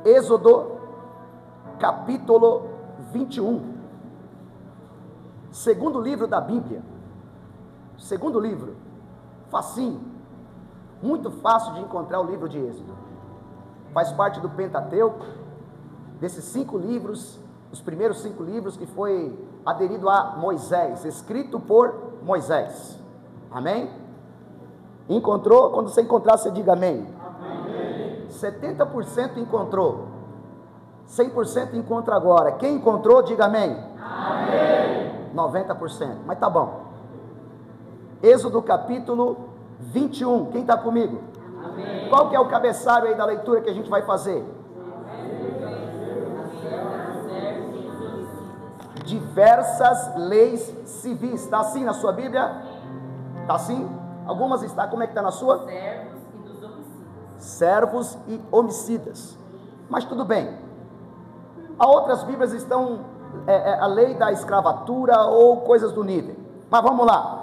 Êxodo, capítulo 21. Segundo livro da Bíblia. Segundo livro. Facinho. Muito fácil de encontrar o livro de Êxodo. Faz parte do Pentateuco. Desses 5 livros, os primeiros 5 livros que foi aderido a Moisés, escrito por Moisés. Amém? Encontrou? Quando você encontrar, você diga amém. Amém. 70% encontrou. 100% encontra agora. Quem encontrou, diga amém. Amém. 90%. Mas tá bom. Êxodo capítulo 21. Quem está comigo? Amém. Qual que é o cabeçário aí da leitura que a gente vai fazer? Diversas leis civis. Está assim na sua Bíblia? Está assim? Algumas está. Como é que está na sua? Servos e dos homicidas. Servos e homicidas. Mas tudo bem. Há outras Bíblias estão a lei da escravatura ou coisas do nível. Mas vamos lá.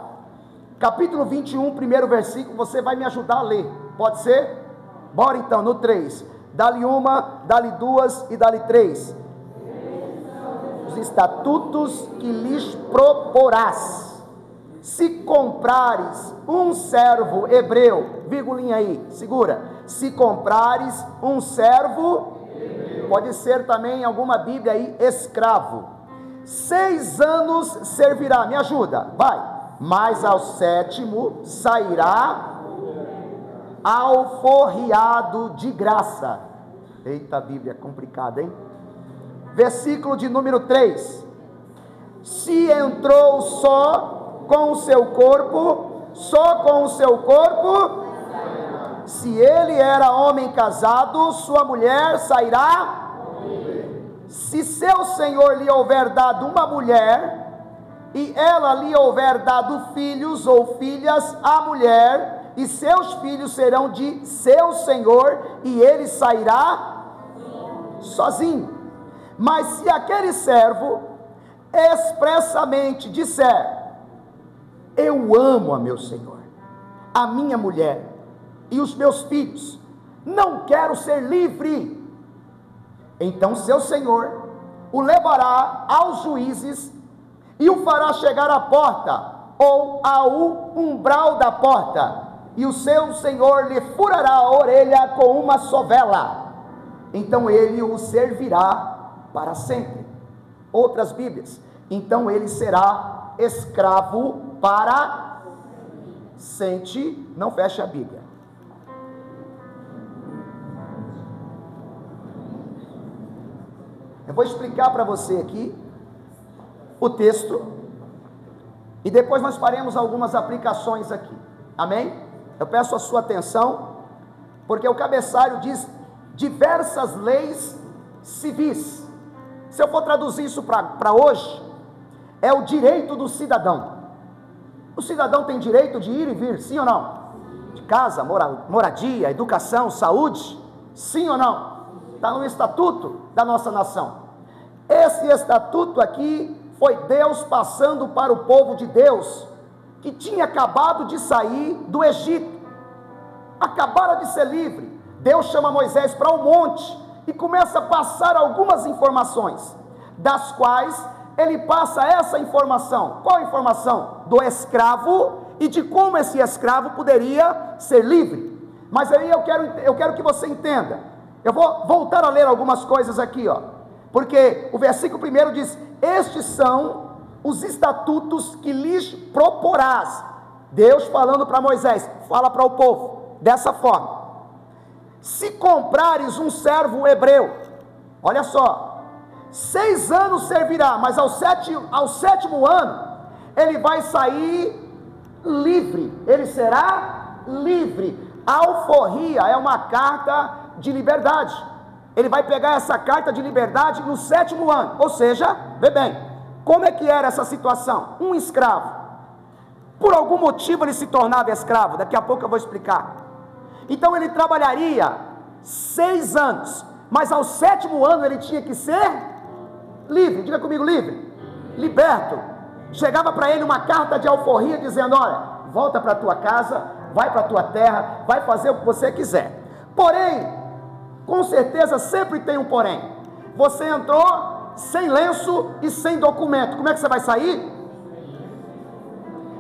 Capítulo 21, primeiro versículo, você vai me ajudar a ler. Pode ser? Bora então, no 3. Dá-lhe uma, dá-lhe duas e dá-lhe 3. Os estatutos que lhes proporás. Se comprares um servo hebreu, virgulinha aí, segura. Se comprares um servo, pode ser também em alguma Bíblia aí, escravo. 6 anos servirá, me ajuda, vai. Mas ao 7º sairá alforriado de graça. Eita, Bíblia complicada, hein? Versículo de número 3. Se entrou só com o seu corpo, se ele era homem casado, sua mulher sairá. Se seu senhor lhe houver dado uma mulher, e ela lhe houver dado filhos ou filhas à mulher, e seus filhos serão de seu senhor, e ele sairá sozinho. Mas se aquele servo expressamente disser: eu amo a meu senhor, a minha mulher e os meus filhos, não quero ser livre, então seu senhor o levará aos juízes e o fará chegar à porta ou ao umbral da porta, e o seu senhor lhe furará a orelha com uma sovela, então ele o servirá para sempre. Outras Bíblias, então ele será escravo para sempre. Não feche a Bíblia. Eu vou explicar para você aqui o texto, e depois nós faremos algumas aplicações aqui, amém? Eu peço a sua atenção, porque o cabeçalho diz diversas leis civis. Se eu for traduzir isso para hoje, é o direito do cidadão. O cidadão tem direito de ir e vir, sim ou não? De casa, moradia, educação, saúde, sim ou não? Está no estatuto da nossa nação. Esse estatuto aqui foi Deus passando para o povo de Deus, que tinha acabado de sair do Egito, acabara de ser livre. Deus chama Moisés para um monte, e começa a passar algumas informações, das quais ele passa essa informação. Qual a informação? Do escravo, e de como esse escravo poderia ser livre. Mas aí eu quero que você entenda. Eu vou voltar a ler algumas coisas aqui, ó, porque o versículo 1 diz: estes são os estatutos que lhes proporás. Deus falando para Moisés, fala para o povo dessa forma: se comprares um servo hebreu, olha só, 6 anos servirá, mas ao 7º ano, ele vai sair livre, ele será livre. Alforria é uma carta de liberdade. Ele vai pegar essa carta de liberdade no 7º ano, ou seja, vê bem, como é que era essa situação? Um escravo, por algum motivo ele se tornava escravo, daqui a pouco eu vou explicar. Então ele trabalharia 6 anos, mas ao 7º ano ele tinha que ser livre. Diga comigo, livre, liberto. Chegava para ele uma carta de alforria dizendo: olha, volta para a tua casa, vai para a tua terra, vai fazer o que você quiser. Porém, com certeza sempre tem um porém. Você entrou sem lenço e sem documento, como é que você vai sair?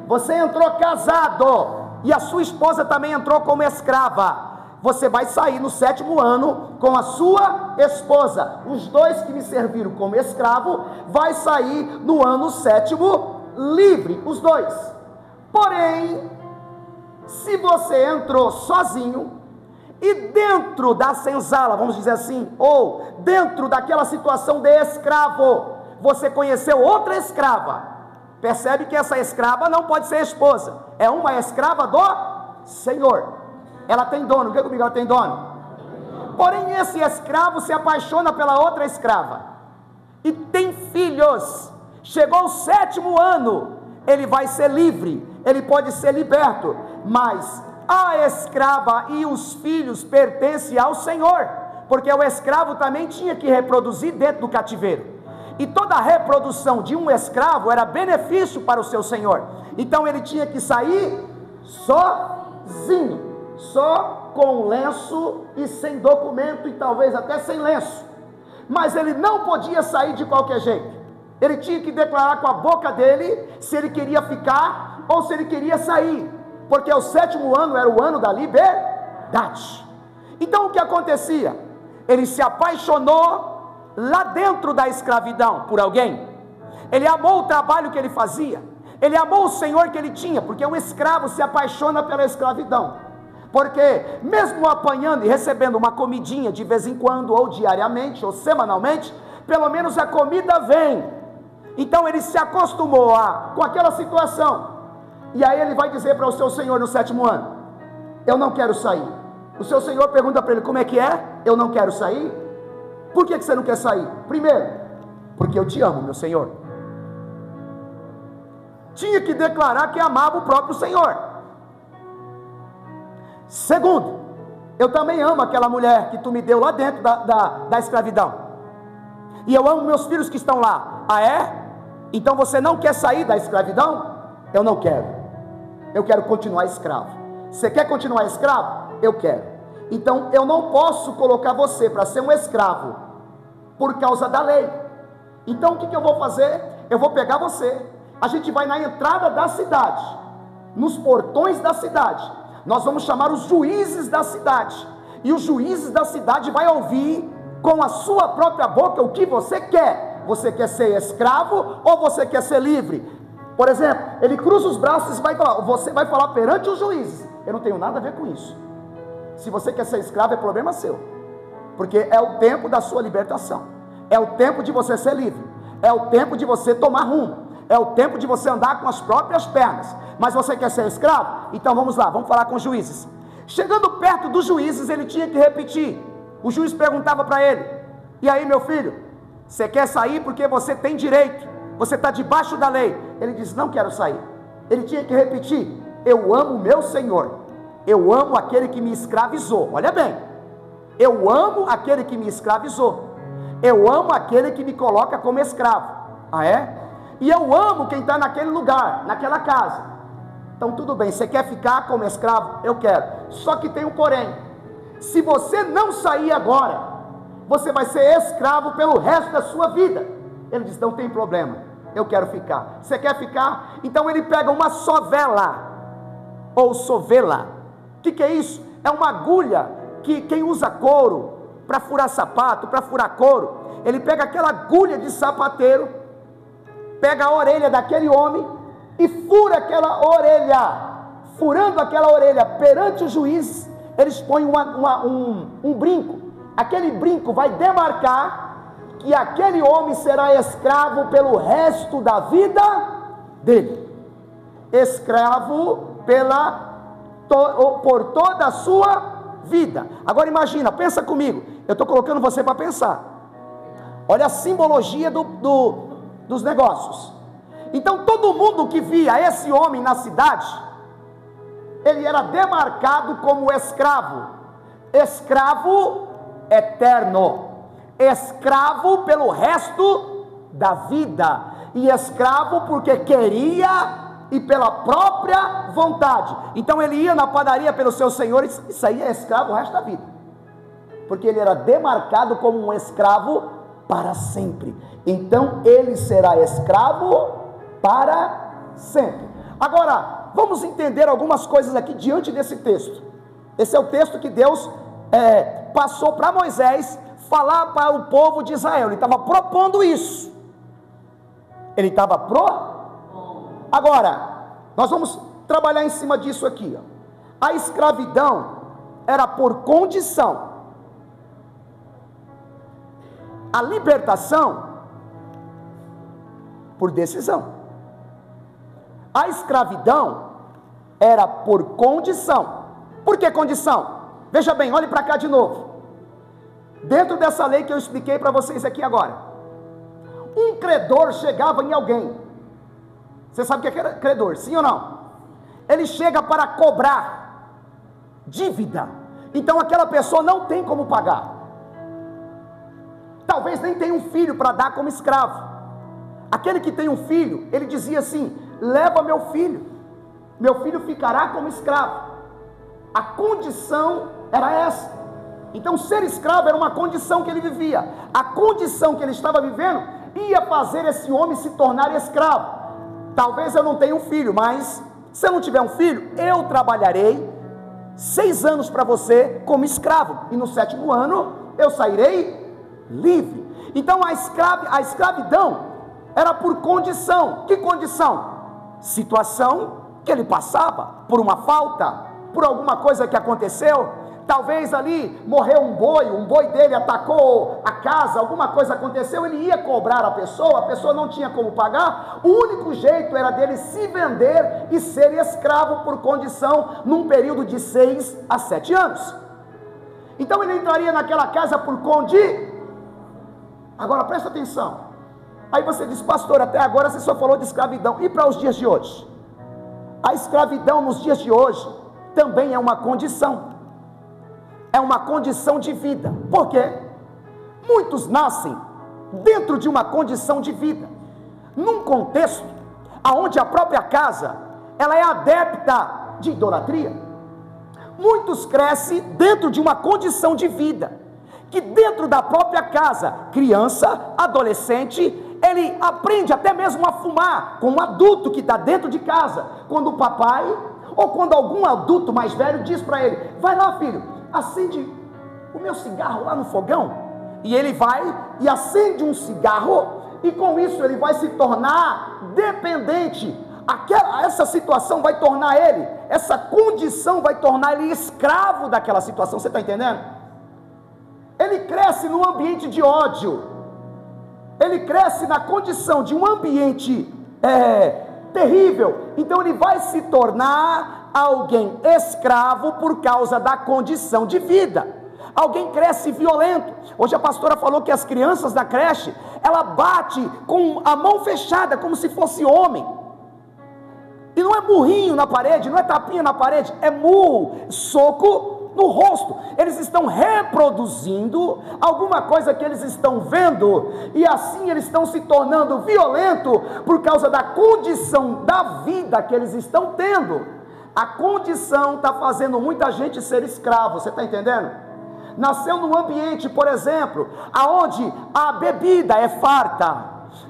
Você entrou casado e a sua esposa também entrou como escrava. Você vai sair no 7º ano com a sua esposa. Os dois que me serviram como escravo vai sair no ano 7º livre, os dois. Porém, se você entrou sozinho e dentro da senzala, vamos dizer assim, ou dentro daquela situação de escravo, você conheceu outra escrava, percebe que essa escrava não pode ser esposa, é uma escrava do Senhor. Ela tem dono, diga comigo, ela tem dono. Porém esse escravo se apaixona pela outra escrava e tem filhos. Chegou o 7º ano, ele vai ser livre, ele pode ser liberto, mas a escrava e os filhos pertencem ao Senhor, porque o escravo também tinha que reproduzir dentro do cativeiro, e toda a reprodução de um escravo era benefício para o seu senhor. Então ele tinha que sair sozinho, só com lenço e sem documento, e talvez até sem lenço, mas ele não podia sair de qualquer jeito. Ele tinha que declarar com a boca dele se ele queria ficar ou se ele queria sair, porque o 7º ano era o ano da liberdade. Então o que acontecia? Ele se apaixonou lá dentro da escravidão por alguém, ele amou o trabalho que ele fazia, ele amou o senhor que ele tinha, porque um escravo se apaixona pela escravidão, porque mesmo apanhando e recebendo uma comidinha de vez em quando, ou diariamente, ou semanalmente, pelo menos a comida vem. Então ele se acostumou com aquela situação, e aí ele vai dizer para o seu senhor no 7º ano: eu não quero sair. O seu senhor pergunta para ele: como é que é? Eu não quero sair? Por que você não quer sair? Primeiro, porque eu te amo, meu senhor. Tinha que declarar que amava o próprio senhor. Segundo, eu também amo aquela mulher que tu me deu lá dentro da escravidão, e eu amo meus filhos que estão lá. Ah é? Então você não quer sair da escravidão? Eu não quero, eu quero continuar escravo. Você quer continuar escravo? Eu quero. Então eu não posso colocar você para ser um escravo por causa da lei. Então o que eu vou fazer? Eu vou pegar você, a gente vai na entrada da cidade, nos portões da cidade, nós vamos chamar os juízes da cidade, e os juízes da cidade vai ouvir com a sua própria boca o que você quer. Você quer ser escravo ou você quer ser livre? Por exemplo, ele cruza os braços e vai falar, você vai falar perante os juízes: eu não tenho nada a ver com isso. Se você quer ser escravo, é problema seu, porque é o tempo da sua libertação, é o tempo de você ser livre, é o tempo de você tomar rumo, é o tempo de você andar com as próprias pernas. Mas você quer ser escravo? Então vamos lá, vamos falar com os juízes. Chegando perto dos juízes, ele tinha que repetir. O juiz perguntava para ele: e aí, meu filho, você quer sair porque você tem direito, você está debaixo da lei? Ele diz: não quero sair. Ele tinha que repetir: eu amo o meu senhor, eu amo aquele que me escravizou. Olha bem, eu amo aquele que me escravizou, eu amo aquele que me coloca como escravo. Ah é? E eu amo quem está naquele lugar, naquela casa. Então tudo bem, você quer ficar como escravo? Eu quero. Só que tem um porém: se você não sair agora, você vai ser escravo pelo resto da sua vida. Ele diz: não tem problema, eu quero ficar. Você quer ficar? Então ele pega uma sovela, ou sovela. O que é isso? É uma agulha que quem usa couro para furar sapato, para furar couro, ele pega aquela agulha de sapateiro, pega a orelha daquele homem e fura aquela orelha. Furando aquela orelha perante o juiz, eles põem um brinco. Aquele brinco vai demarcar que aquele homem será escravo pelo resto da vida dele, escravo por toda a sua vida. Agora imagina, pensa comigo, eu estou colocando você para pensar. Olha a simbologia dos negócios. Então todo mundo que via esse homem na cidade, ele era demarcado como escravo, escravo eterno, escravo pelo resto da vida, e escravo porque queria e pela própria vontade. Então ele ia na padaria pelo seu senhor, e isso aí é escravo o resto da vida. porque ele era demarcado como um escravo para sempre. Então ele será escravo para sempre. Agora, vamos entender algumas coisas aqui diante desse texto. Esse é o texto que Deus passou para Moisés falar para o povo de Israel. Ele estava propondo isso. Ele estava Agora, nós vamos trabalhar em cima disso aqui, ó. A escravidão era por condição. A libertação por decisão. A escravidão era por condição. Por que condição? Veja bem, olhe para cá de novo. Dentro dessa lei que eu expliquei para vocês aqui agora, um credor chegava em alguém. Você sabe o que é credor, sim ou não? Ele chega para cobrar dívida. Então aquela pessoa não tem como pagar. Talvez nem tenha um filho para dar como escravo. Aquele que tem um filho, ele dizia assim: leva meu filho ficará como escravo. A condição era essa. Então ser escravo era uma condição que ele vivia. A condição que ele estava vivendo ia fazer esse homem se tornar escravo. Talvez eu não tenha um filho, mas se eu não tiver um filho, eu trabalharei 6 anos para você como escravo, e no 7º ano eu sairei livre. Então a escravidão era por condição. Que condição? Situação que ele passava, por uma falta, por alguma coisa que aconteceu. Talvez ali morreu um boi dele atacou a casa, alguma coisa aconteceu, ele ia cobrar a pessoa não tinha como pagar. O único jeito era dele se vender e ser escravo por condição, num período de 6 a 7 anos. Então ele entraria naquela casa por Agora presta atenção. Aí você diz: pastor, até agora você só falou de escravidão. E para os dias de hoje? A escravidão nos dias de hoje também é uma condição. É uma condição de vida. Por quê? Muitos nascem dentro de uma condição de vida, num contexto aonde a própria casa, ela é adepta de idolatria. Muitos crescem dentro de uma condição de vida, que dentro da própria casa, criança, adolescente, ele aprende até mesmo a fumar com um adulto que está dentro de casa. Quando o papai, ou quando algum adulto mais velho diz para ele: vai lá, filho, acende o meu cigarro lá no fogão. E ele vai e acende um cigarro, e com isso ele vai se tornar dependente. Essa situação vai tornar ele, essa condição vai tornar ele escravo daquela situação. Você está entendendo? Ele cresce num ambiente de ódio, ele cresce na condição de um ambiente terrível. Então ele vai se tornar alguém escravo por causa da condição de vida. Alguém cresce violento. Hoje a pastora falou que as crianças da creche, ela bate com a mão fechada, como se fosse homem. E não é murrinho na parede, não é tapinha na parede, é murro, soco no rosto. Eles estão reproduzindo alguma coisa que eles estão vendo, e assim eles estão se tornando violentos por causa da condição da vida que eles estão tendo. A condição está fazendo muita gente ser escravo. Você está entendendo? Nasceu num ambiente, por exemplo, aonde a bebida é farta,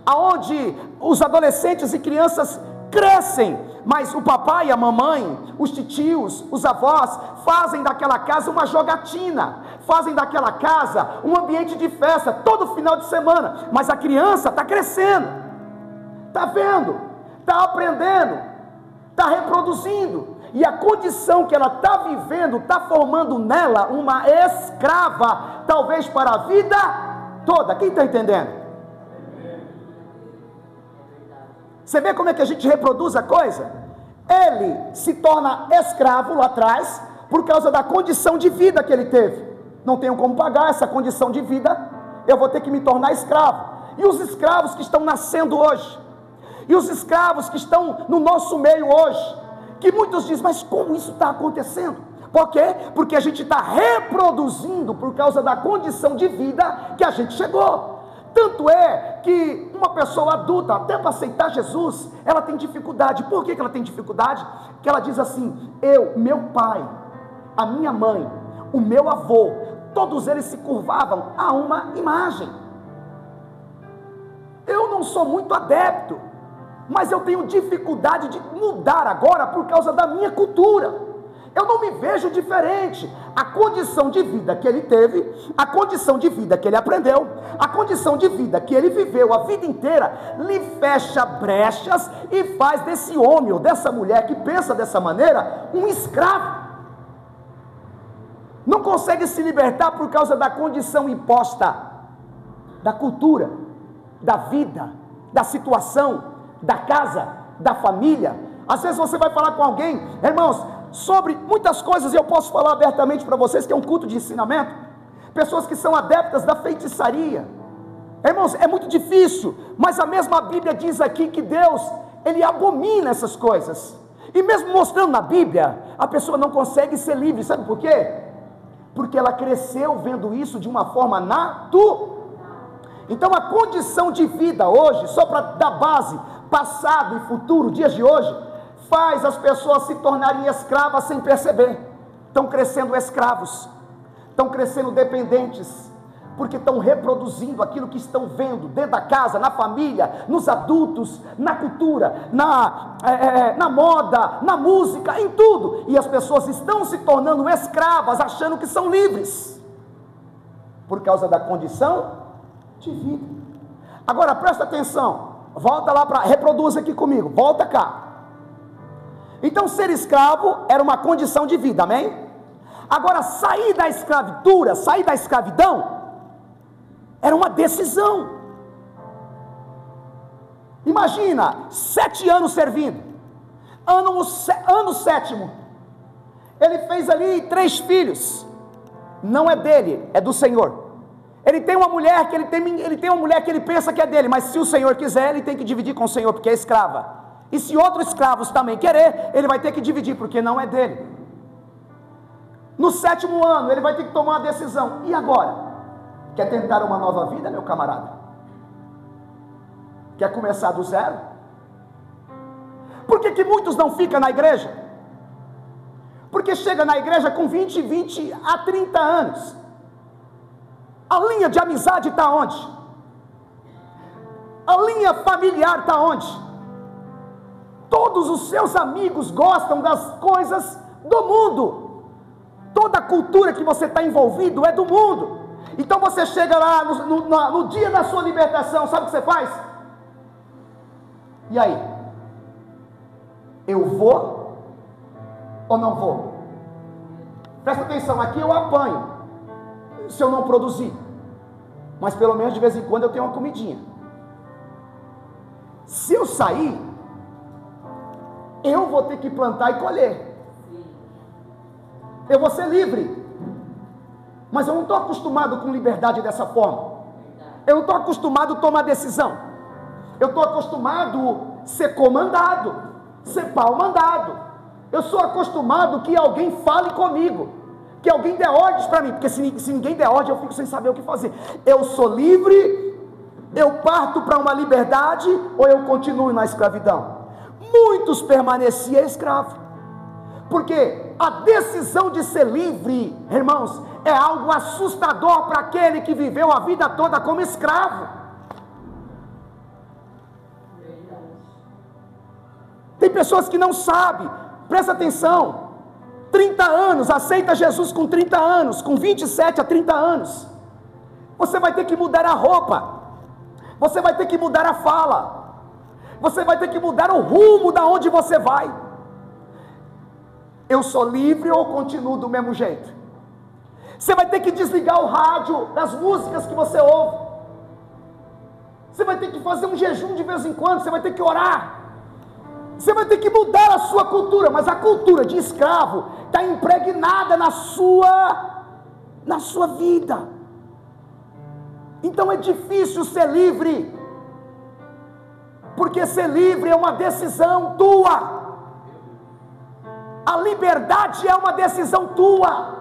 aonde os adolescentes e crianças crescem, mas o papai e a mamãe, os titios, os avós, fazem daquela casa uma jogatina, fazem daquela casa um ambiente de festa, todo final de semana. Mas a criança está crescendo, está vendo, está aprendendo, está reproduzindo, e a condição que ela está vivendo, está formando nela uma escrava, talvez para a vida toda. Quem está entendendo? Você vê como é que a gente reproduz a coisa? Ele se torna escravo lá atrás, por causa da condição de vida que ele teve. Não tenho como pagar essa condição de vida, eu vou ter que me tornar escravo. E os escravos que estão nascendo hoje, e os escravos que estão no nosso meio hoje, que muitos dizem: mas como isso está acontecendo? Por quê? Porque a gente está reproduzindo por causa da condição de vida que a gente chegou. Tanto é que uma pessoa adulta, até para aceitar Jesus, ela tem dificuldade. Por que ela tem dificuldade? Que ela diz assim: meu pai, a minha mãe, o meu avô, todos eles se curvavam a uma imagem. Eu não sou muito adepto, mas eu tenho dificuldade de mudar agora por causa da minha cultura. Eu não me vejo diferente. A condição de vida que ele teve, a condição de vida que ele aprendeu, a condição de vida que ele viveu a vida inteira, lhe fecha brechas e faz desse homem ou dessa mulher que pensa dessa maneira, um escravo. Não consegue se libertar por causa da condição imposta, da cultura, da vida, da situação, da casa, da família. Às vezes você vai falar com alguém, irmãos, sobre muitas coisas, e eu posso falar abertamente para vocês que é um culto de ensinamento. Pessoas que são adeptas da feitiçaria, irmãos, é muito difícil, mas a mesma Bíblia diz aqui que Deus, Ele abomina essas coisas, e mesmo mostrando na Bíblia, a pessoa não consegue ser livre. Sabe por quê? Porque ela cresceu vendo isso de uma forma natural. Então a condição de vida hoje, só para dar base, passado e futuro, dias de hoje, faz as pessoas se tornarem escravas sem perceber. Estão crescendo escravos, estão crescendo dependentes, porque estão reproduzindo aquilo que estão vendo dentro da casa, na família, nos adultos, na cultura, na moda, na música, em tudo. E as pessoas estão se tornando escravas, achando que são livres, por causa da condição de vida. Agora presta atenção, volta lá para, reproduz aqui comigo, volta cá. Então ser escravo era uma condição de vida, amém? Agora sair da escravatura, sair da escravidão, era uma decisão. Imagina, 7 anos servindo, ano 7º, ele fez ali 3 filhos, não é dele, é do Senhor. Ele tem uma mulher que ele pensa que é dele, mas se o Senhor quiser, ele tem que dividir com o Senhor, porque é escrava. E se outros escravos também querer, ele vai ter que dividir, porque não é dele. No 7º ano, ele vai ter que tomar uma decisão. E agora? Quer tentar uma nova vida, meu camarada? Quer começar do zero? Por que muitos não ficam na igreja? Porque chega na igreja com 20 a 30 anos. A linha de amizade está onde? A linha familiar está onde? Todos os seus amigos gostam das coisas do mundo. Toda a cultura que você está envolvido é do mundo. Então você chega lá no dia da sua libertação, sabe o que você faz? E aí? Eu vou ou não vou? Presta atenção, aqui eu apanho se eu não produzir, mas pelo menos de vez em quando eu tenho uma comidinha. Se eu sair, eu vou ter que plantar e colher. Eu vou ser livre. Mas eu não estou acostumado com liberdade dessa forma. Eu não estou acostumado a tomar decisão. Eu estou acostumado a ser comandado, ser pau mandado. Eu sou acostumado que alguém fale comigo, que alguém dê ordens para mim, porque se ninguém der ordem, eu fico sem saber o que fazer. Eu sou livre, eu parto para uma liberdade, ou eu continuo na escravidão? Muitos permaneciam escravos, porque a decisão de ser livre, irmãos, é algo assustador para aquele que viveu a vida toda como escravo. Tem pessoas que não sabem, presta atenção, 30 anos, aceita Jesus com 30 anos, com 27 a 30 anos, você vai ter que mudar a roupa, você vai ter que mudar a fala, você vai ter que mudar o rumo da onde você vai. Eu sou livre ou continuo do mesmo jeito? Você vai ter que desligar o rádio das músicas que você ouve. Você vai ter que fazer um jejum de vez em quando, você vai ter que orar. Você vai ter que mudar a sua cultura, mas a cultura de escravo está impregnada na sua vida. Então é difícil ser livre, porque ser livre é uma decisão tua. A liberdade é uma decisão tua.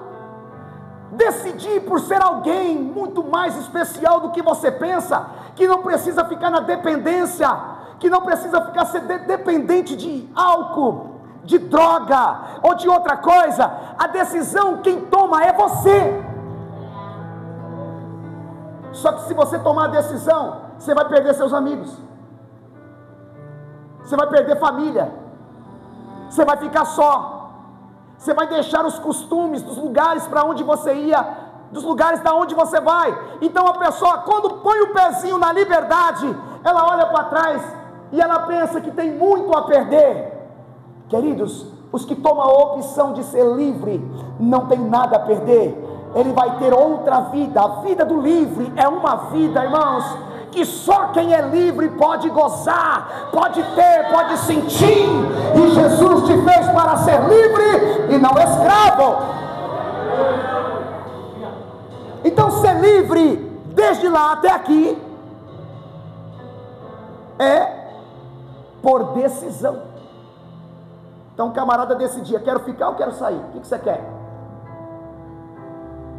Decidir por ser alguém muito mais especial do que você pensa, que não precisa ficar na dependência, que não precisa ficar ser dependente de álcool, de droga ou de outra coisa. A decisão quem toma é você. Só que se você tomar a decisão, você vai perder seus amigos, você vai perder família, você vai ficar só, você vai deixar os costumes dos lugares para onde você ia, dos lugares da onde você vai. Então a pessoa, quando põe o pezinho na liberdade, ela olha para trás e ela pensa que tem muito a perder. Queridos, os que tomam a opção de ser livre, não tem nada a perder. Ele vai ter outra vida. A vida do livre é uma vida, irmãos, que só quem é livre pode gozar, pode ter, pode sentir. E Jesus te fez para ser livre e não escravo. Então ser livre, desde lá até aqui, é por decisão. Então o camarada decidia, quero ficar ou quero sair? O que você quer?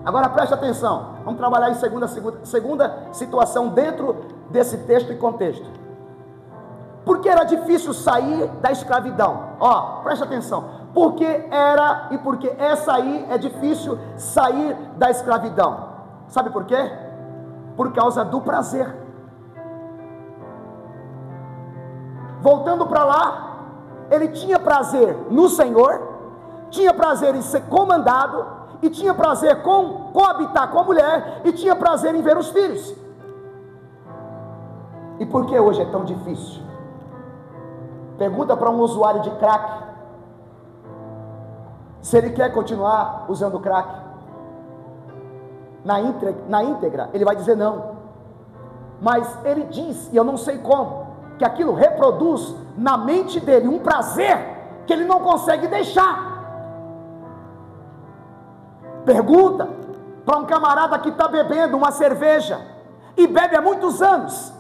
Agora preste atenção, vamos trabalhar em segunda situação dentro desse texto e contexto. Por que era difícil sair da escravidão? Preste atenção, porque era e porque é difícil sair da escravidão. Sabe por quê? Por causa do prazer. Voltando para lá, ele tinha prazer no Senhor, tinha prazer em ser comandado, e tinha prazer com coabitar com a mulher, e tinha prazer em ver os filhos. E por que hoje é tão difícil? Pergunta para um usuário de crack, se ele quer continuar usando crack, na íntegra, ele vai dizer não. Mas ele diz, e eu não sei como, que aquilo reproduz na mente dele um prazer que ele não consegue deixar. Pergunta para um camarada que está bebendo uma cerveja e bebe há muitos anos,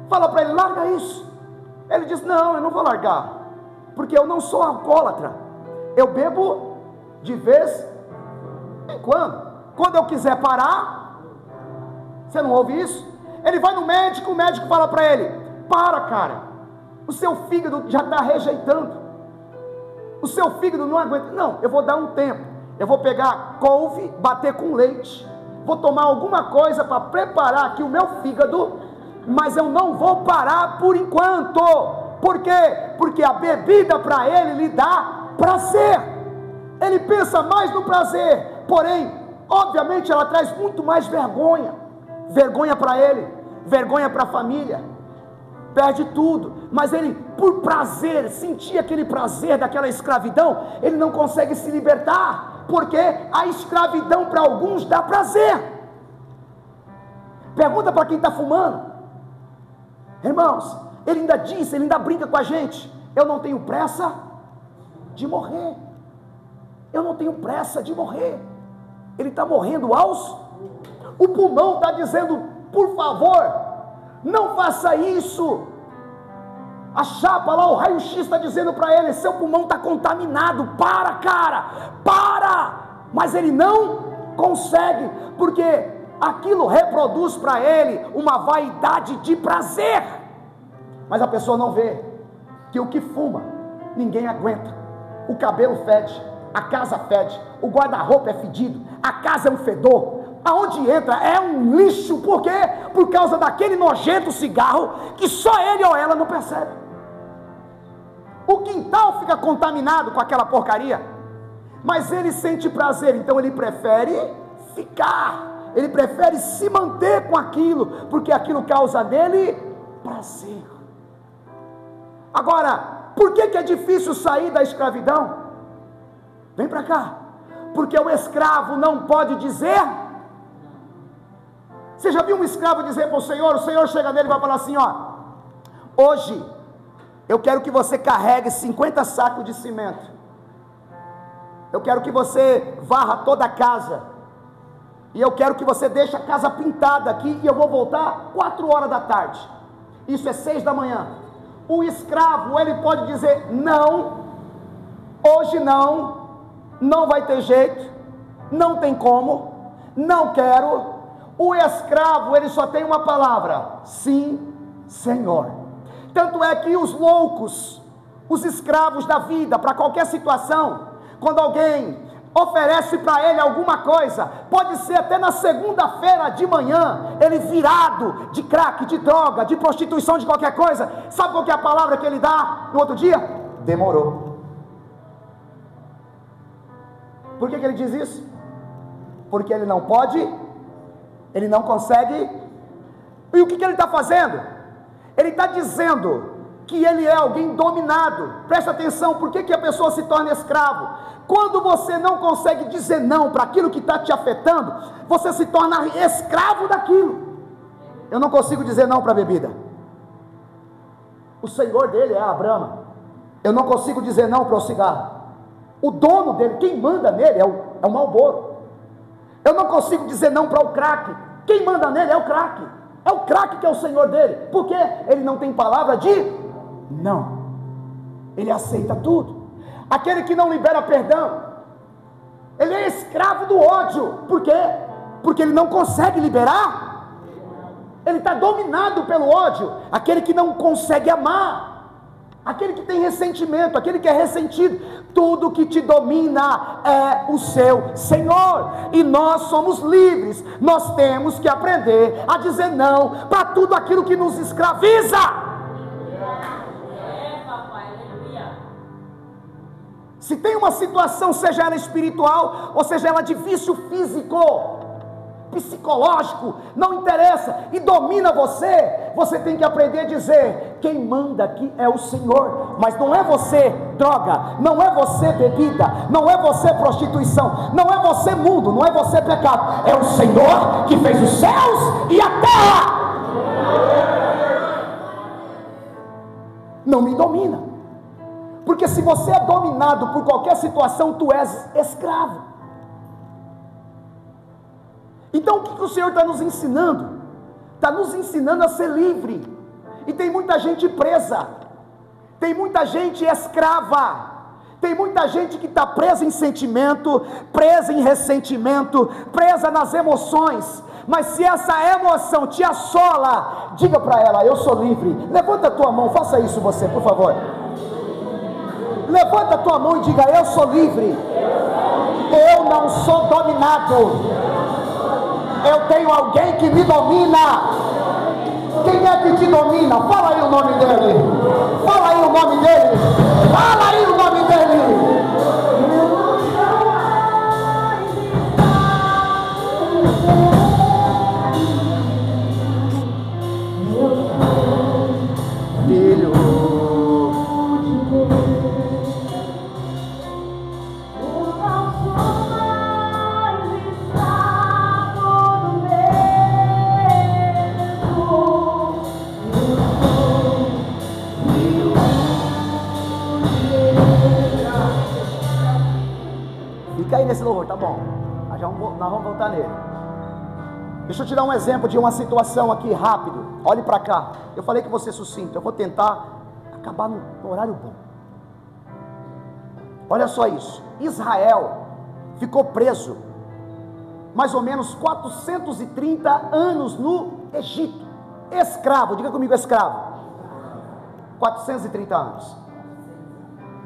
fala para ele, larga isso. Ele diz, não, eu não vou largar, porque eu não sou alcoólatra, eu bebo de vez em quando eu quiser parar. Você não ouve isso? Ele vai no médico, o médico fala para ele, para cara, o seu fígado já está rejeitando, o seu fígado não aguenta. Não, eu vou dar um tempo, eu vou pegar couve, bater com leite, vou tomar alguma coisa para preparar aqui o meu fígado, mas eu não vou parar por enquanto. Por quê? Porque a bebida para ele lhe dá prazer, ele pensa mais no prazer, porém, obviamente ela traz muito mais vergonha para ele, vergonha para a família, perde tudo. Mas ele, por prazer, sentir aquele prazer daquela escravidão, ele não consegue se libertar, porque a escravidão para alguns dá prazer. Pergunta para quem está fumando, irmãos, ele ainda brinca com a gente, eu não tenho pressa de morrer, eu não tenho pressa de morrer. Ele está morrendo o pulmão está dizendo, por favor, não faça isso. A chapa lá, o raio-x está dizendo para ele, seu pulmão está contaminado, para cara, para. Mas ele não consegue, porque aquilo reproduz para ele uma vaidade de prazer. Mas a pessoa não vê que o que fuma, ninguém aguenta. O cabelo fede, a casa fede, o guarda-roupa é fedido, a casa é um fedor, aonde entra é um lixo. Por quê? Por causa daquele nojento cigarro que só ele ou ela não percebe. O quintal fica contaminado com aquela porcaria, mas ele sente prazer, então ele prefere ficar, ele prefere se manter com aquilo, porque aquilo causa nele prazer. Agora, por que é difícil sair da escravidão? Vem para cá, porque o escravo não pode dizer. Você já viu um escravo dizer para o Senhor chega nele e vai falar assim, hoje eu quero que você carregue 50 sacos de cimento, eu quero que você varra toda a casa, e eu quero que você deixe a casa pintada aqui, e eu vou voltar 4 horas da tarde, isso é 6 da manhã. O escravo, ele pode dizer, não, hoje não vai ter jeito, não tem como, não quero. O escravo, ele só tem uma palavra, sim, Senhor. Tanto é que os loucos, os escravos da vida, para qualquer situação, quando alguém oferece para ele alguma coisa, pode ser até na segunda-feira de manhã, ele virado de crack, de droga, de prostituição, de qualquer coisa, sabe qual que é a palavra que ele dá no outro dia? Demorou. Por que ele diz isso? Porque ele não pode, ele não consegue. E o que ele está fazendo? Ele está dizendo que ele é alguém dominado. Presta atenção, por que a pessoa se torna escravo? Quando você não consegue dizer não para aquilo que está te afetando, você se torna escravo daquilo. Eu não consigo dizer não para a bebida, o senhor dele é a Brahma. Eu não consigo dizer não para o cigarro, o dono dele, quem manda nele é o Marlboro. Eu não consigo dizer não para o crack, quem manda nele é o crack. É o crack que é o senhor dele, porque ele não tem palavra de não, ele aceita tudo. Aquele que não libera perdão, ele é escravo do ódio. Por quê? Porque ele não consegue liberar, ele está dominado pelo ódio. Aquele que não consegue amar, aquele que tem ressentimento, aquele que é ressentido, tudo que te domina é o seu Senhor, e nós somos livres. Nós temos que aprender a dizer não para tudo aquilo que nos escraviza. Se tem uma situação, seja ela espiritual, ou seja ela de vício físico, psicológico, não interessa, e domina você, você tem que aprender a dizer: quem manda aqui é o Senhor. Mas não é você droga, não é você bebida, não é você prostituição, não é você mundo, não é você pecado, é o Senhor que fez os céus e a terra. Não me domina, porque se você é dominado por qualquer situação, tu és escravo. Então o que o Senhor está nos ensinando? Está nos ensinando a ser livre. E tem muita gente presa, tem muita gente escrava, tem muita gente que está presa em sentimento, presa em ressentimento, presa nas emoções. Mas se essa emoção te assola, diga para ela: eu sou livre. Levanta a tua mão, faça isso você, por favor. Levanta a tua mão e diga: eu sou livre, eu não sou dominado, eu tenho alguém que me domina. Quem é que te domina? Fala aí o nome dele, fala aí o nome dele, fala aí o nome dele. Fica aí nesse louvor, tá bom? Nós vamos voltar nele. Deixa eu te dar um exemplo de uma situação aqui, rápido. Olhe para cá. Eu falei que você sucinto. Eu vou tentar acabar no horário bom. Olha só isso. Israel ficou preso mais ou menos 430 anos no Egito. Escravo, diga comigo, escravo. 430 anos.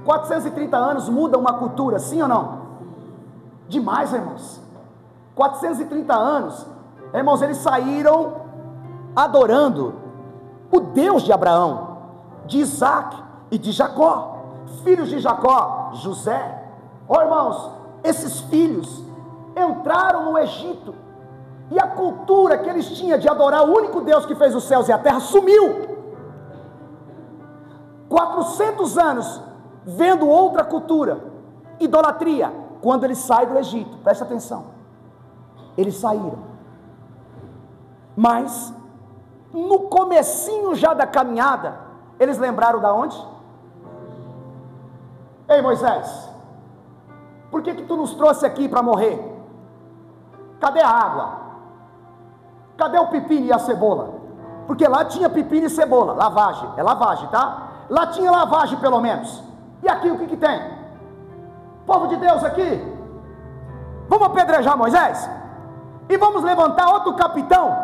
430 anos muda uma cultura, sim ou não? Demais, irmãos. 430 anos, irmãos, eles saíram adorando o Deus de Abraão, de Isaac e de Jacó, filhos de Jacó, José. Ó, irmãos, esses filhos entraram no Egito, e a cultura que eles tinham de adorar o único Deus que fez os céus e a terra sumiu. 400 anos vendo outra cultura, idolatria. Quando eles saem do Egito, presta atenção, eles saíram, mas no comecinho já da caminhada, eles lembraram da onde? Ei, Moisés, por que tu nos trouxe aqui para morrer? Cadê a água? Cadê o pepino e a cebola? Porque lá tinha pepino e cebola, lavagem, é lavagem, tá? Lá tinha lavagem pelo menos. E aqui o que tem? Povo de Deus aqui, vamos apedrejar Moisés e vamos levantar outro capitão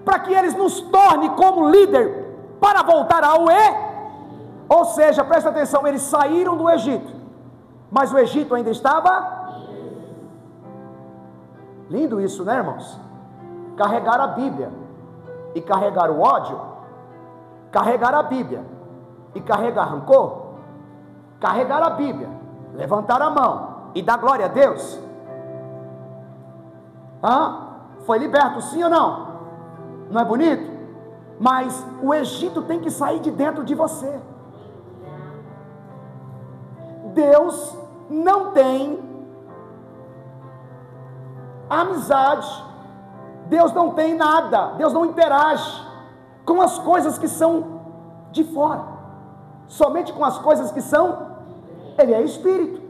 para que eles nos tornem como líder para voltar ao ou seja, presta atenção, eles saíram do Egito, mas o Egito ainda estava Lindo isso, né, irmãos? Carregar a Bíblia e carregar o ódio, carregar a Bíblia e carregar rancor, carregar a Bíblia, levantar a mão e dar glória a Deus. Foi liberto, sim ou não? Não é bonito? Mas o Egito tem que sair de dentro de você. Deus não tem amizade, Deus não tem nada, Deus não interage com as coisas que são de fora, somente com as coisas que são, Ele é Espírito.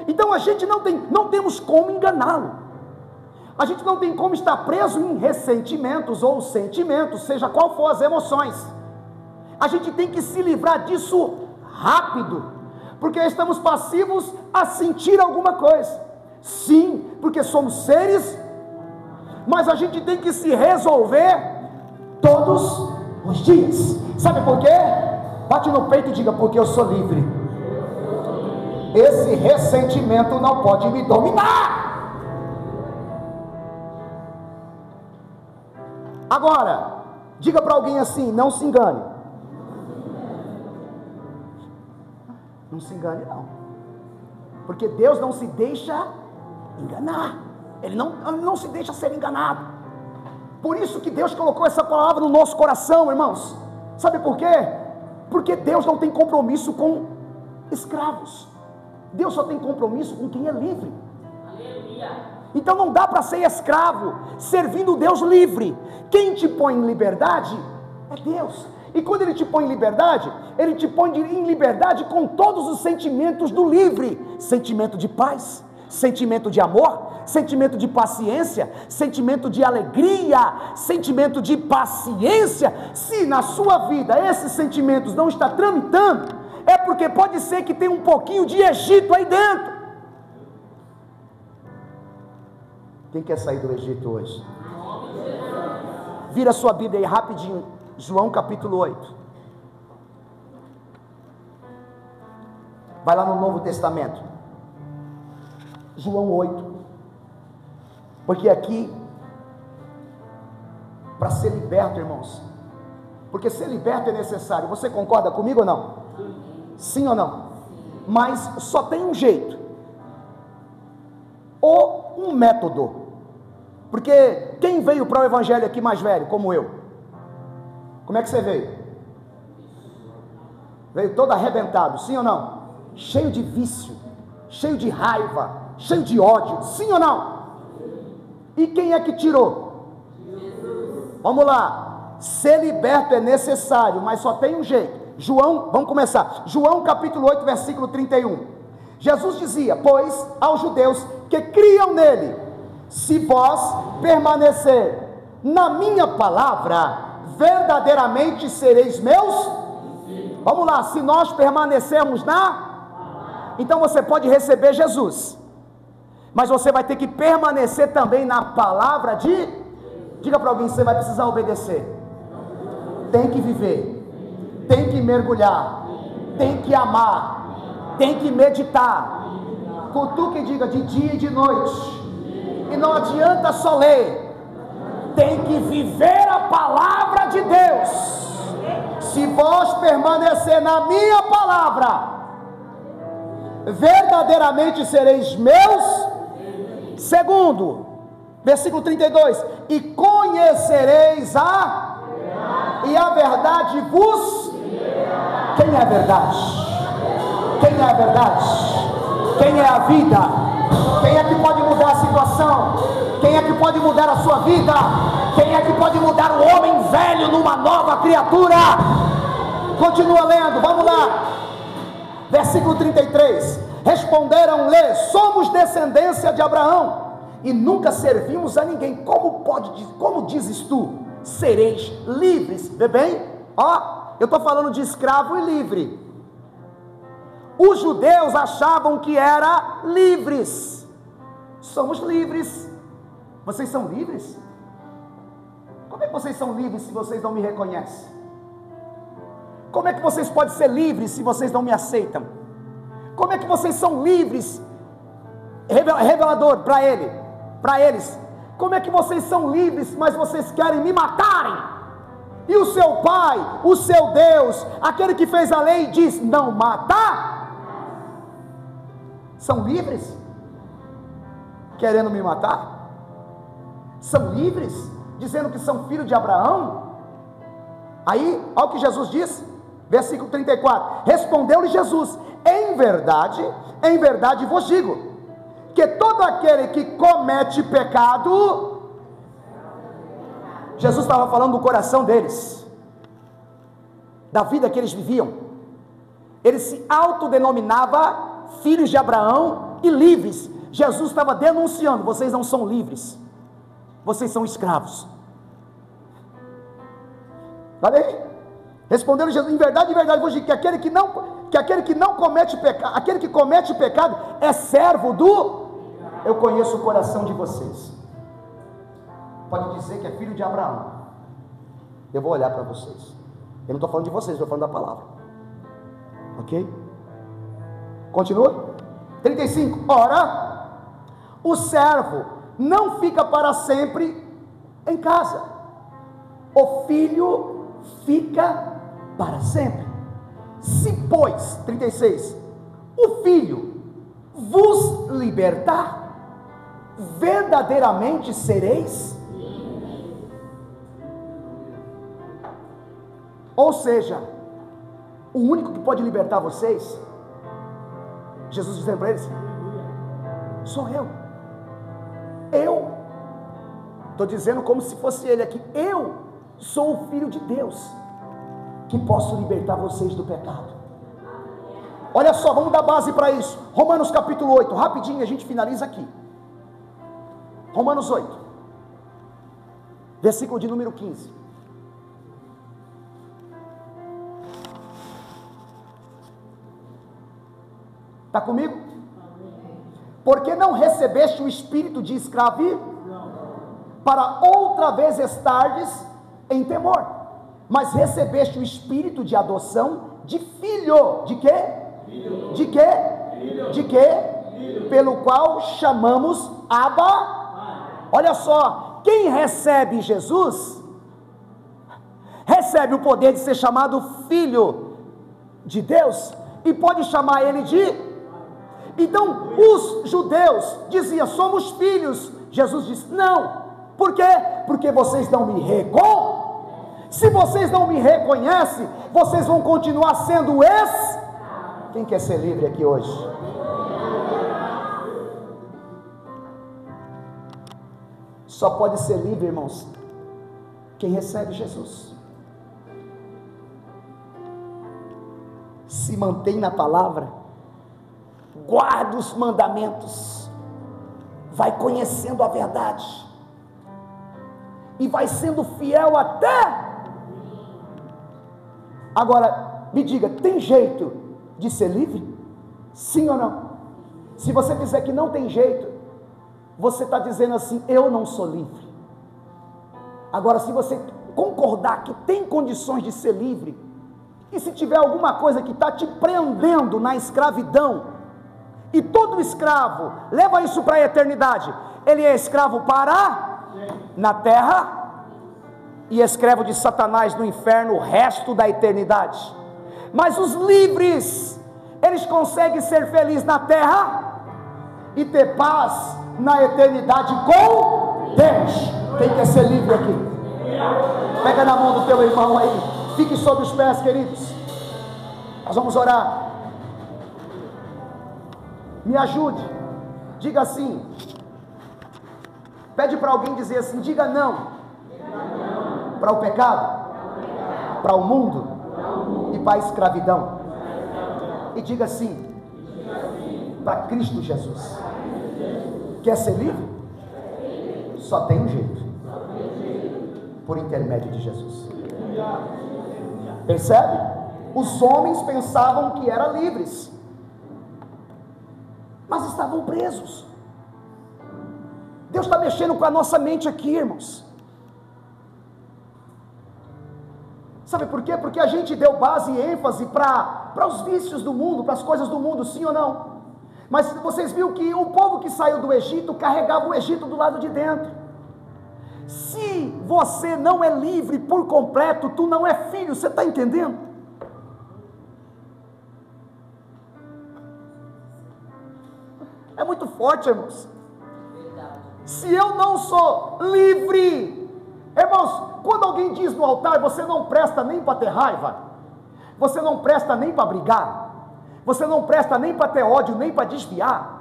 Então a gente não temos como enganá-lo, a gente não tem como estar preso em ressentimentos ou sentimentos, seja qual for as emoções. A gente tem que se livrar disso rápido, porque estamos passivos a sentir alguma coisa. Sim, porque somos seres, mas a gente tem que se resolver todos os dias. Sabe por quê? Bate no peito e diga: porque eu sou livre. Esse ressentimento não pode me dominar. Agora, diga para alguém assim: não se engane. Não se engane não, porque Deus não se deixa enganar, Ele não se deixa ser enganado. Por isso que Deus colocou essa palavra no nosso coração, irmãos. Sabe por quê? Porque Deus não tem compromisso com escravos, Deus só tem compromisso com quem é livre. Aleluia. Então não dá para ser escravo servindo o Deus livre. Quem te põe em liberdade é Deus. E quando Ele te põe em liberdade, Ele te põe em liberdade com todos os sentimentos do livre: sentimento de paz, sentimento de amor, sentimento de paciência, sentimento de alegria, sentimento de paciência. Se na sua vida esses sentimentos não estão tramitando, é porque pode ser que tenha um pouquinho de Egito aí dentro. Quem quer sair do Egito hoje? Vira sua Bíblia aí rapidinho, João capítulo 8. Vai lá no Novo Testamento, João 8. Porque aqui, para ser liberto, irmãos, porque ser liberto é necessário. Você concorda comigo ou não? Sim ou não? Mas só tem um jeito, ou um método. Porque quem veio para o Evangelho aqui mais velho, como eu? Como é que você veio? Veio todo arrebentado, sim ou não? Cheio de vício, cheio de raiva, cheio de ódio, sim ou não? E quem é que tirou? Vamos lá. Ser liberto é necessário, mas só tem um jeito. João, vamos começar. João capítulo 8, versículo 31. Jesus dizia: pois aos judeus que criam nele, se vós permanecer na minha palavra, verdadeiramente sereis meus. Vamos lá, se nós permanecermos então você pode receber Jesus, mas você vai ter que permanecer também na palavra diga para alguém: você vai precisar obedecer, tem que viver, tem que mergulhar, tem que amar, tem que meditar. Cutuque e diga: de dia e de noite. E não adianta só ler, tem que viver a palavra de Deus. Se vós permanecer na minha palavra, verdadeiramente sereis meus. Segundo, versículo 32, e conhecereis e a verdade vos. Quem é a verdade? Quem é a verdade? Quem é a vida? Quem é que pode mudar a situação? Quem é que pode mudar a sua vida? Quem é que pode mudar o homem velho numa nova criatura? Continua lendo, vamos lá. Versículo 33. Responderam-lhe: somos descendência de Abraão e nunca servimos a ninguém. Como dizes tu, sereis livres? Vê bem? Eu estou falando de escravo e livre. Os judeus achavam que era livres. Somos livres. Vocês são livres? Como é que vocês são livres se vocês não me reconhecem? Como é que vocês podem ser livres se vocês não me aceitam? Como é que vocês são livres? Revelador para eles. Como é que vocês são livres, mas vocês querem me matarem? E o seu pai, o seu Deus, aquele que fez a lei, diz: não mata. São livres, querendo me matar? São livres, dizendo que são filhos de Abraão? Aí, olha o que Jesus diz, versículo 34, respondeu-lhe Jesus: em verdade vos digo, que todo aquele que comete pecado, Jesus estava falando do coração deles, da vida que eles viviam. Ele se autodenominava filhos de Abraão e livres. Jesus estava denunciando: vocês não são livres, vocês são escravos. Olha aí, respondendo Jesus: em verdade vos digo, que aquele que não comete pecado, aquele que comete pecado é servo do... Eu conheço o coração de vocês. Pode dizer que é filho de Abraão. Eu vou olhar para vocês. Eu não estou falando de vocês, estou falando da palavra. Ok? Continua. 35. Ora, o servo não fica para sempre em casa, o filho fica para sempre. Se pois, 36, o filho vos libertar, verdadeiramente sereis. Ou seja, o único que pode libertar vocês, Jesus dizendo para eles, sou eu. Estou dizendo como se fosse ele aqui. Eu sou o Filho de Deus, que posso libertar vocês do pecado. Olha só, vamos dar base para isso. Romanos capítulo 8, rapidinho, a gente finaliza aqui. Romanos 8, versículo de número 15. Está comigo? Porque não recebeste o espírito de escravidão, para outra vez estardes em temor, mas recebeste o espírito de adoção de filho. De quê? Filho. De quê? Filho. De quê? Filho. Pelo qual chamamos Abba. Olha só, quem recebe Jesus, recebe o poder de ser chamado filho de Deus, e pode chamar ele de... Então os judeus diziam, somos filhos. Jesus disse, não. Por quê? Porque vocês não me reconhecem. Se vocês não me reconhecem, vocês vão continuar sendo Quem quer ser livre aqui hoje? Só pode ser livre, irmãos, quem recebe Jesus, se mantém na palavra, guarda os mandamentos, vai conhecendo a verdade, e vai sendo fiel até... Agora, me diga, tem jeito de ser livre? Sim ou não? Se você disser que não tem jeito, você está dizendo assim, eu não sou livre. Agora, se você concordar que tem condições de ser livre, e se tiver alguma coisa que está te prendendo na escravidão, e todo escravo leva isso para a eternidade, ele é escravo na terra, e escravo de Satanás no inferno o resto da eternidade. Mas os livres, eles conseguem ser felizes na terra e ter paz na eternidade com Deus. Quem quer ser livre aqui? Pega na mão do teu irmão aí, fique sobre os pés, queridos. Nós vamos orar. Me ajude, diga assim, pede para alguém dizer assim, diga não para o pecado, para o mundo e para a escravidão, e diga assim para Cristo Jesus. Quer ser livre? Só tem um jeito, por intermédio de Jesus. Percebe? Os homens pensavam que eram livres, mas estavam presos. Deus está mexendo com a nossa mente aqui, irmãos. Sabe por quê? Porque a gente deu base e ênfase para os vícios do mundo, para as coisas do mundo, sim ou não? Mas vocês viram que o povo que saiu do Egito carregava o Egito do lado de dentro. Se você não é livre por completo, tu não é filho, você está entendendo? É muito forte, irmãos. Se eu não sou livre, irmãos, quando alguém diz no altar, você não presta nem para ter raiva, você não presta nem para brigar, você não presta nem para ter ódio, nem para desviar.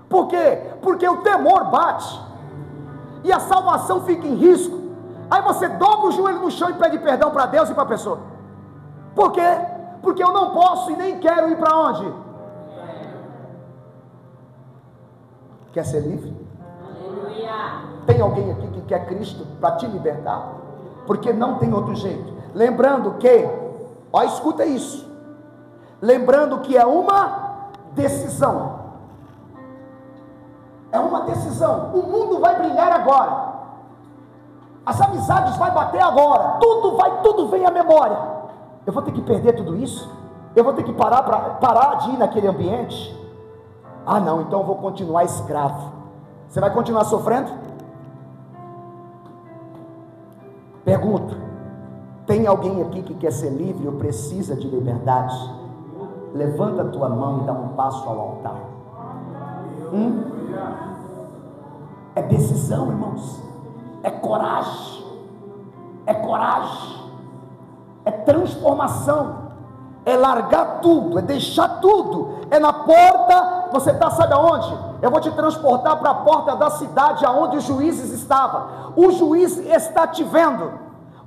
Por quê? Porque o temor bate, e a salvação fica em risco. Aí você dobra o joelho no chão e pede perdão para Deus e para a pessoa. Por quê? Porque eu não posso e nem quero ir para onde? Quer ser livre? Tem alguém aqui que quer Cristo para te libertar? Porque não tem outro jeito. Lembrando que, ó, escuta isso. Lembrando que é uma decisão. É uma decisão. O mundo vai brilhar agora. As amizades vai bater agora. Tudo vem à memória. Eu vou ter que perder tudo isso? Eu vou ter que parar de ir naquele ambiente? Ah não, então eu vou continuar escravo. Você vai continuar sofrendo? Pergunta: tem alguém aqui que quer ser livre ou precisa de liberdade? Levanta a tua mão e dá um passo ao altar. É decisão, irmãos. É coragem. É coragem. É transformação. É largar tudo, é deixar tudo. É na porta. Você está, sabe aonde? Eu vou te transportar para a porta da cidade aonde os juízes estavam. O juiz está te vendo.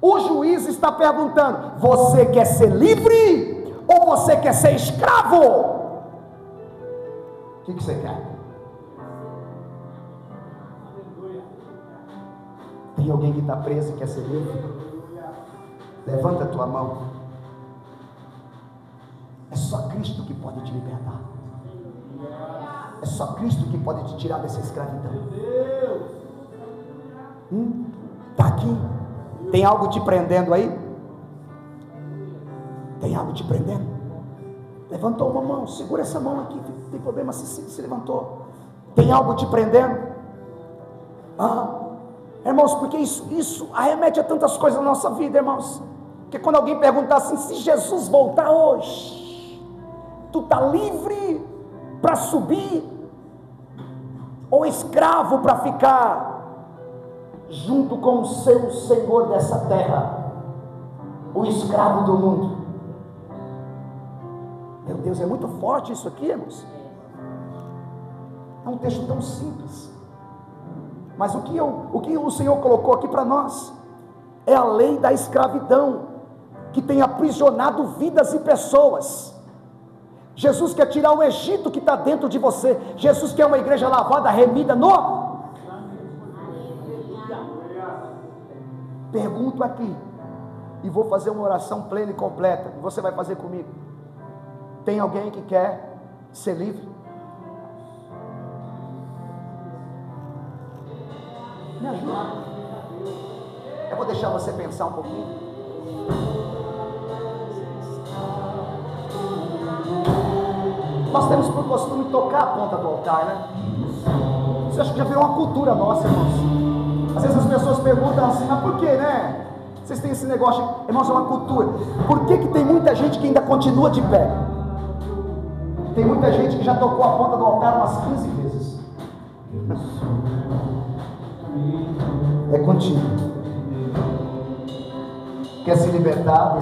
O juiz está perguntando: você quer ser livre ou você quer ser escravo? O que você quer? Tem alguém que está preso e quer ser livre? Levanta a tua mão. É só Cristo que pode te libertar. É só Cristo que pode te tirar dessa escravidão. Está aqui. Tem algo te prendendo aí? Tem algo te prendendo? Levantou uma mão, segura essa mão aqui. Não tem problema se levantou. Tem algo te prendendo? Irmãos, porque isso arremete a tantas coisas na nossa vida, irmãos. Porque quando alguém perguntar assim: se Jesus voltar hoje, tu está livre para subir, ou escravo para ficar junto com o seu Senhor dessa terra, o escravo do mundo? Meu Deus, é muito forte isso aqui, irmãos. É um texto tão simples, mas o que o Senhor colocou aqui para nós é a lei da escravidão que tem aprisionado vidas e pessoas. Jesus quer tirar o Egito que está dentro de você. Jesus quer uma igreja lavada, remida no... Pergunto aqui, e vou fazer uma oração plena e completa, e você vai fazer comigo. Tem alguém que quer ser livre? Me ajuda. Eu vou deixar você pensar um pouquinho. Nós temos por costume tocar a ponta do altar, né? Isso acho que já virou uma cultura nossa, irmãos. Às vezes as pessoas perguntam assim: mas por que, né? Vocês têm esse negócio, irmãos, é uma cultura. Por que tem muita gente que ainda continua de pé? Tem muita gente que já tocou a ponta do altar umas 15 vezes. É contigo. Quer se libertar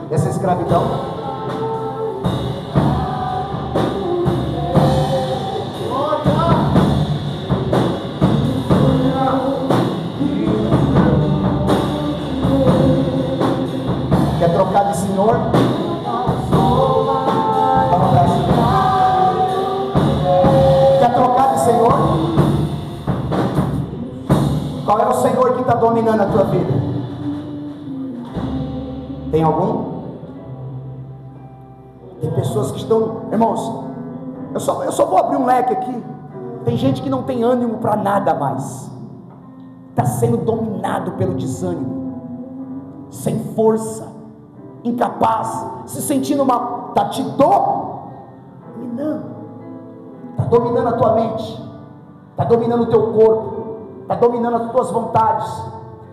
dessa escravidão? Quer trocar de Senhor? Quer trocar de Senhor? Qual é o Senhor que está dominando a tua vida? Tem algum? Tem pessoas que estão, irmãos, eu só vou abrir um leque aqui. Tem gente que não tem ânimo para nada mais, está sendo dominado pelo desânimo, sem força, incapaz, se sentindo mal. Está te dominando, está dominando a tua mente, está dominando o teu corpo, está dominando as tuas vontades,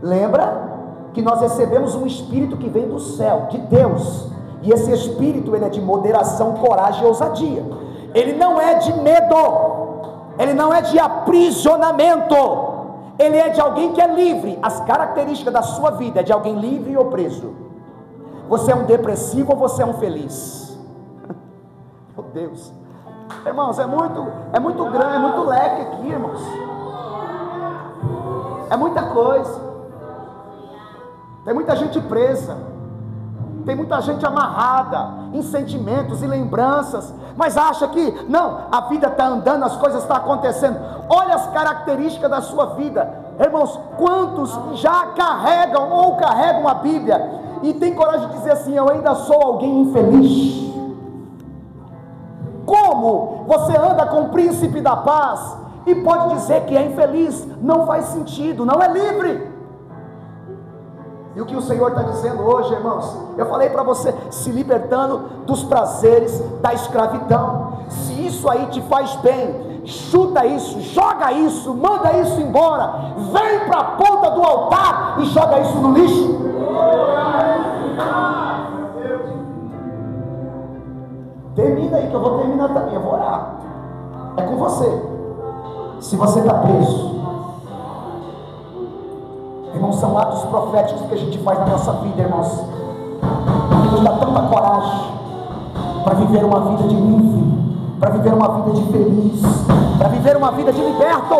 Lembra que nós recebemos um espírito que vem do céu, de Deus, e esse espírito ele é de moderação, coragem e ousadia. Ele não é de medo, ele não é de aprisionamento, ele é de alguém que é livre. As características da sua vida é de alguém livre ou preso. Você é um depressivo ou você é um feliz? Meu Deus, irmãos, é muito grande, é muito leque aqui, irmãos, é muita coisa. Tem muita gente presa, tem muita gente amarrada em sentimentos e lembranças, mas acha que não, a vida está andando, as coisas estão acontecendo. Olha as características da sua vida, irmãos. Quantos já carregam ou carregam a Bíblia e tem coragem de dizer assim: eu ainda sou alguém infeliz? Como você anda com o príncipe da paz e pode dizer que é infeliz? Não faz sentido, não é livre. E o que o Senhor está dizendo hoje, irmãos, eu falei para você, se libertando dos prazeres da escravidão. Se isso aí te faz bem, chuta isso, joga isso, manda isso embora, vem para a ponta do altar e joga isso no lixo. Termina aí que eu vou terminar também, eu vou orar. É com você. Se você está preso, irmãos, são atos proféticos que a gente faz na nossa vida, irmãos, que nos dá tanta coragem para viver uma vida de livre, para viver uma vida de feliz, para viver uma vida de liberto.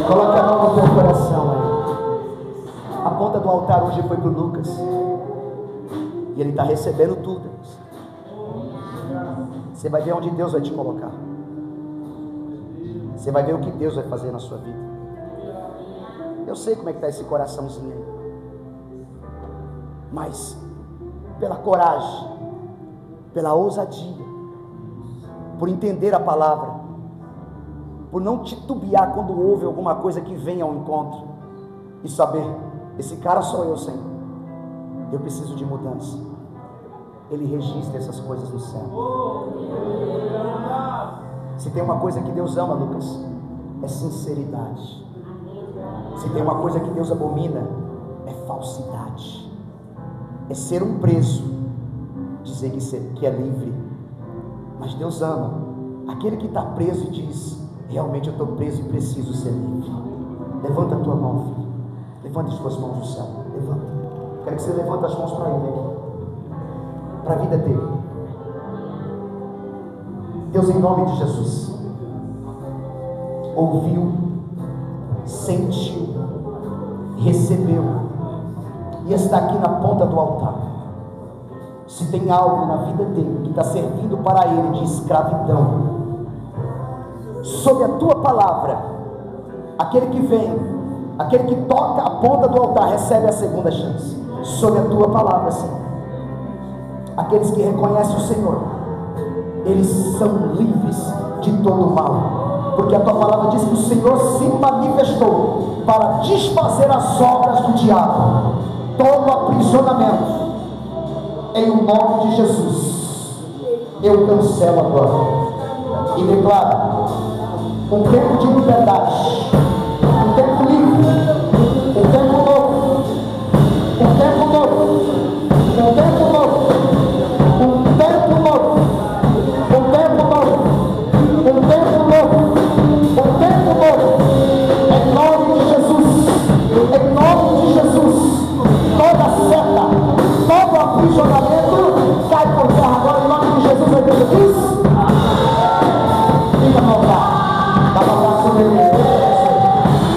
Coloque a mão no teu coração aí. A ponta do altar hoje foi para o Lucas, e ele está recebendo tudo. Você vai ver onde Deus vai te colocar, você vai ver o que Deus vai fazer na sua vida. Eu sei como é que está esse coraçãozinho aí, mas pela coragem, pela ousadia, por entender a palavra, por não titubear quando ouve alguma coisa que vem ao encontro, e saber: esse cara sou eu, Senhor, eu preciso de mudança. Ele registra essas coisas no céu. Se tem uma coisa que Deus ama, Lucas, é sinceridade. Se tem uma coisa que Deus abomina, é falsidade. É ser um preso, dizer que é livre. Mas Deus ama aquele que está preso e diz: realmente eu estou preso e preciso ser livre. Levanta a tua mão, filho. Levanta as tuas mãos no céu. Levanta. Quero que você levante as mãos para Ele aqui, para a vida dele. Deus, em nome de Jesus, ouviu, sentiu, recebeu e está aqui na ponta do altar. Se tem algo na vida dele que está servindo para ele de escravidão, sob a tua palavra, aquele que vem, aquele que toca a ponta do altar, recebe a segunda chance. Sob a tua palavra, Senhor, aqueles que reconhecem o Senhor, eles são livres de todo o mal, porque a tua palavra diz que o Senhor se manifestou para desfazer as obras do diabo, todo aprisionamento. Em o nome de Jesus, eu cancelo agora e declaro um tempo de liberdade, um tempo livre, um tempo novo, um tempo novo, um tempo